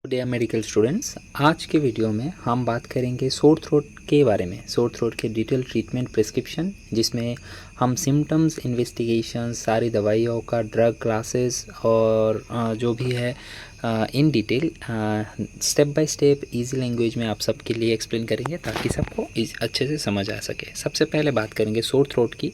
Dear medical students, आज के video में हम बात करेंगे सोर थ्रोट के बारे में। सोर थ्रोट के डिटेल ट्रीटमेंट प्रिस्क्रिप्शन, जिसमें हम सिम्टम्स, इन्वेस्टिगेशन, सारी दवाइयों का ड्रग क्लासेस और जो भी है in detail step by step easy language में आप सबके लिए एक्सप्लेन करेंगे ताकि सबको अच्छे से समझ आ सके। सबसे पहले बात करेंगे सोर थ्रोट की।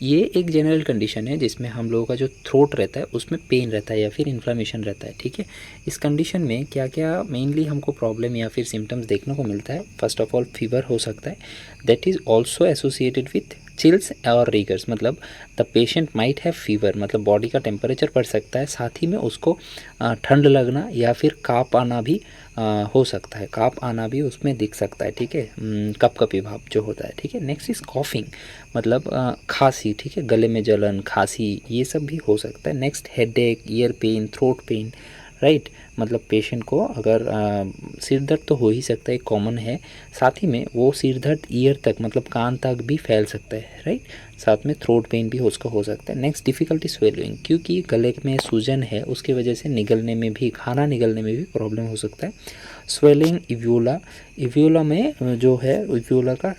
ये एक जनरल कंडीशन है जिसमें हम लोगों का जो थ्रोट रहता है उसमें पेन रहता है या फिर इन्फ्लामेशन रहता है। ठीक है, इस कंडीशन में क्या क्या मेनली हमको प्रॉब्लम या फिर सिम्टम्स देखने को मिलता है। फर्स्ट ऑफ ऑल फीवर हो सकता है, that is also associated with chills और रिगर्स। मतलब the patient might have fever, मतलब बॉडी का टेम्परेचर बढ़ सकता है, साथ ही में उसको ठंड लगना या फिर काँप आना भी हो सकता है। काँप आना भी उसमें दिख सकता है। ठीक है, कपकपी भाव जो होता है। ठीक है, नेक्स्ट इज़ कॉफिंग, मतलब खांसी। ठीक है, गले में जलन, खांसी, ये सब भी हो सकता है। Next headache, ear pain, throat pain, right. मतलब पेशेंट को अगर सिर दर्द तो हो ही सकता है, कॉमन है, साथ ही में वो सिर दर्द ईयर तक, मतलब कान तक भी फैल सकता है, राइट। साथ में थ्रोट पेन भी उसका हो सकता है। नेक्स्ट डिफ़िकल्टी स्वेलिंग, क्योंकि गले में सूजन है उसकी वजह से निगलने में भी, खाना निगलने में भी प्रॉब्लम हो सकता है। स्वेलिंग इव्यूला, इव्यूला में जो है इव्यूला का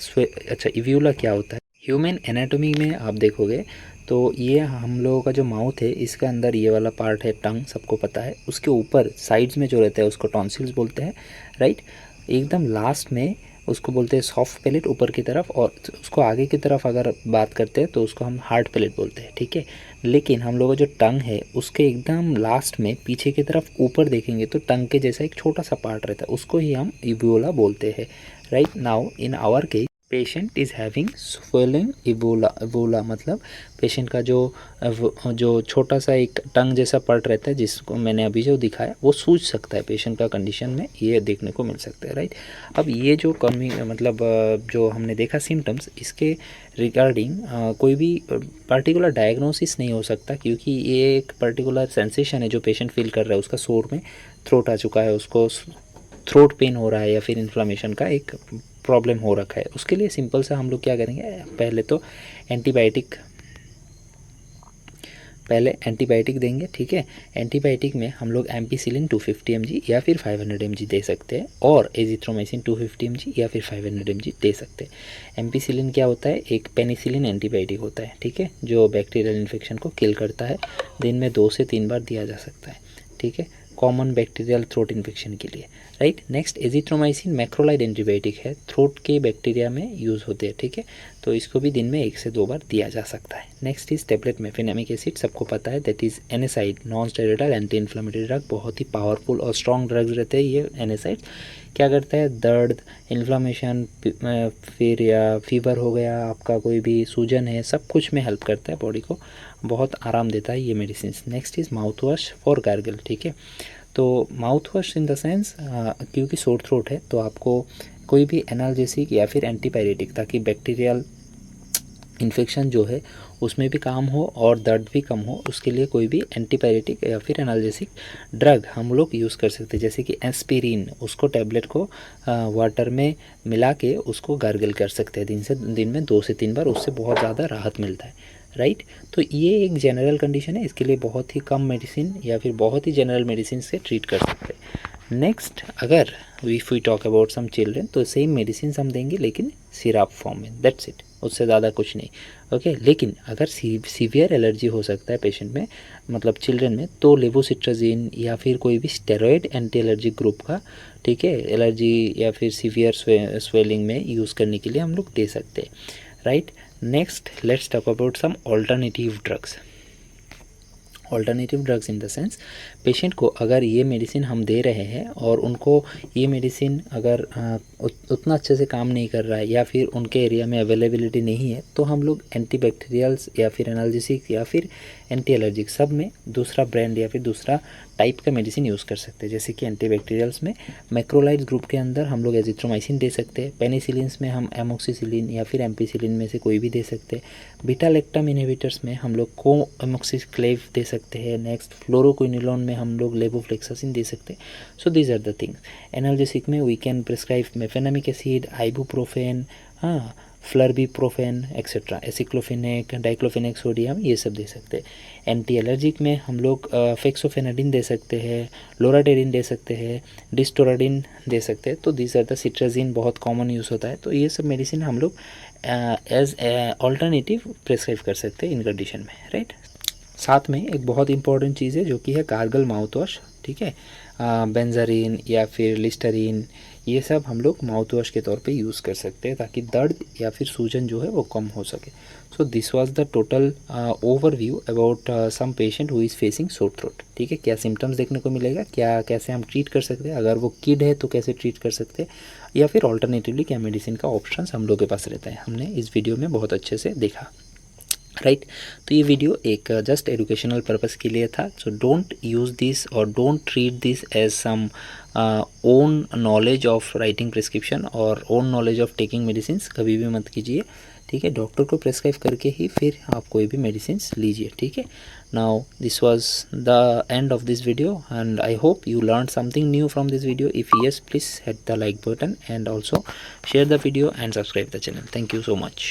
इव्यूला क्या होता है? ह्यूमन एनाटॉमी में आप देखोगे तो ये हम लोगों का जो माउथ है इसके अंदर ये वाला पार्ट है टंग, सबको पता है। उसके ऊपर साइड्स में जो रहता है उसको टॉन्सिल्स बोलते हैं, राइट। एकदम लास्ट में उसको बोलते हैं सॉफ्ट पैलेट ऊपर की तरफ, और उसको आगे की तरफ अगर बात करते हैं तो उसको हम हार्ड पैलेट बोलते हैं। ठीक है, लेकिन हम लोगों का जो टंग है उसके एकदम लास्ट में पीछे की तरफ ऊपर देखेंगे तो टंग के जैसा एक छोटा सा पार्ट रहता है, उसको ही हम इवोला बोलते हैं, right. Now in our case patient is having swelling uvula. Uvula मतलब पेशेंट का जो छोटा सा एक टंग जैसा पार्ट रहता है, जिसको मैंने अभी जो दिखाया, वो सूज सकता है पेशेंट का कंडीशन में, ये देखने को मिल सकता है, राइट। अब ये जो कमी, मतलब जो हमने देखा सिम्टम्स, इसके रिगार्डिंग कोई भी पर्टिकुलर डायग्नोसिस नहीं हो सकता, क्योंकि ये एक पर्टिकुलर सेंसेशन है जो पेशेंट फील कर रहा है। उसका शोर में थ्रोट आ चुका है, उसको थ्रोट पेन हो रहा है या फिर इन्फ्लामेशन का एक प्रॉब्लम हो रखा है। उसके लिए सिंपल सा हम लोग क्या करेंगे, पहले एंटीबायोटिक देंगे। ठीक है, एंटीबायोटिक में हम लोग एम्पीसिलिन 250 mg या फिर 500 mg दे सकते हैं, और एजिथ्रोमाइसिन 250 mg या फिर 500 mg दे सकते हैं। एम्पीसिलिन क्या होता है? एक पेनिसिलिन एंटीबायोटिक होता है, ठीक है, जो बैक्टीरियल इन्फेक्शन को किल करता है। दिन में 2 से 3 बार दिया जा सकता है, ठीक है, कॉमन बैक्टीरियल थ्रोट इन्फेक्शन के लिए, right. Next azithromycin macrolide antibiotic है, थ्रोट के बैक्टीरिया में यूज़ होते हैं, ठीक है, तो इसको भी दिन में 1 से 2 बार दिया जा सकता है। Next is tablet mefenamic acid, सबको पता है, that is NSAID, non steroidal anti inflammatory drug, बहुत ही पावरफुल और स्ट्रॉन्ग ड्रग्स रहते हैं ये एनेसाइड। क्या करता है? दर्द, इन्फ्लामेशन, फिर या फीवर हो गया आपका, कोई भी सूजन है, सब कुछ में हेल्प करता है, बॉडी को बहुत आराम देता है ये medicine. Next is mouth wash for gargle, ठीक है। तो mouth wash in the sense, क्योंकि सोर थ्रोट है तो आपको कोई भी एनाल्जेसिक या फिर एंटीपायरेटिक, ताकि बैक्टीरियल इन्फेक्शन जो है उसमें भी काम हो और दर्द भी कम हो, उसके लिए कोई भी एंटीपायरेटिक या फिर एनाल्जेसिक ड्रग हम लोग यूज़ कर सकते हैं, जैसे कि एस्पिरिन, उसको टैबलेट को वाटर में मिला के उसको गार्गल कर सकते हैं दिन में 2 से 3 बार, उससे बहुत ज़्यादा राहत मिलता है, राइट। तो ये एक जनरल कंडीशन है, इसके लिए बहुत ही कम मेडिसिन या फिर बहुत ही जनरल मेडिसिन से ट्रीट कर सकते हैं। नेक्स्ट, अगर if we talk about some children, तो सेम मेडिसिन हम देंगे लेकिन सिरप फॉर्म में, दैट्स इट, उससे ज़्यादा कुछ नहीं, ओके। लेकिन अगर सीवियर एलर्जी हो सकता है पेशेंट में, मतलब चिल्ड्रन में, तो लेवोसिट्राजिन या फिर कोई भी स्टेरॉयड एंटी एलर्जी ग्रुप का, ठीक है, एलर्जी या फिर सीवियर स्वेलिंग में यूज़ करने के लिए हम लोग दे सकते हैं, right. Next let's talk about some alternative drugs. Alternative drugs in the sense, patient को अगर ये मेडिसिन हम दे रहे हैं और उनको ये मेडिसिन अगर उतना अच्छे से काम नहीं कर रहा है या फिर उनके एरिया में अवेलेबिलिटी नहीं है, तो हम लोग एंटीबैक्टीरियल्स या फिर एनाल्जेसिक या फिर एंटी एलर्जिक, सब में दूसरा ब्रांड या फिर दूसरा टाइप का मेडिसिन यूज़ कर सकते हैं। जैसे कि एंटीबैक्टीरियल्स में मैक्रोलाइड्स ग्रुप के अंदर हम लोग एजिथ्रोमाइसिन दे सकते हैं, पेनिसिलिन्स में हम एमोक्सिसिलिन या फिर एम्पीसिलिन में से कोई भी दे सकते हैं, बीटा लैक्टम इनहिबिटर्स में हम लोग को एमोक्सिक्लेव दे सकते हैं, नेक्स्ट फ्लोरोक्विनोलोन में हम लोग लेवोफ्लेक्सासिन दे सकते हैं। So these are the things. Analgesic में we can prescribe mefenamic acid, ibuprofen, हाँ, flurbiprofen etcetera, aceclofenac, diclofenac sodium, ये सब दे सकते हैं। एंटी एलर्जिक में हम लोग फेक्सोफेनाडिन दे सकते हैं, लोराटेरिन दे सकते हैं, डिस्टोराडिन दे सकते हैं। तो दिस आर द सिट्राजिन बहुत कॉमन यूज़ होता है। तो ये सब मेडिसिन हम लोग एज ऑल्टरनेटिव प्रेस्क्राइब कर सकते हैं इन कंडीशन में, राइट। साथ में एक बहुत इंपॉर्टेंट चीज़ है जो कि है गार्गल माउथ वॉश, ठीक है। बेंजारिन या फिर लिस्टरीन, ये सब हम लोग माउथ वॉश के तौर पे यूज़ कर सकते हैं ताकि दर्द या फिर सूजन जो है वो कम हो सके। So this was the total overview about some patient who is facing sore throat, ठीक है। क्या सिम्टम्स देखने को मिलेगा, क्या कैसे हम ट्रीट कर सकते हैं, अगर वो किड है तो कैसे ट्रीट कर सकते हैं, या फिर ऑल्टरनेटिवली क्या मेडिसिन का ऑप्शन हम लोग के पास रहता है, हमने इस वीडियो में बहुत अच्छे से देखा, राइट। तो ये वीडियो एक जस्ट एजुकेशनल पर्पस के लिए था। सो डोंट यूज़ दिस और don't treat this as some own knowledge of writing prescription और own knowledge of taking medicine, कभी भी मत कीजिए, ठीक है। डॉक्टर को प्रेस्क्राइब करके ही फिर आप कोई भी मेडिसिन लीजिए, ठीक है। Now this was the end of this video and I hope you learned something new from this video. If yes, please hit the like button and also share the video and subscribe the channel. Thank you so much.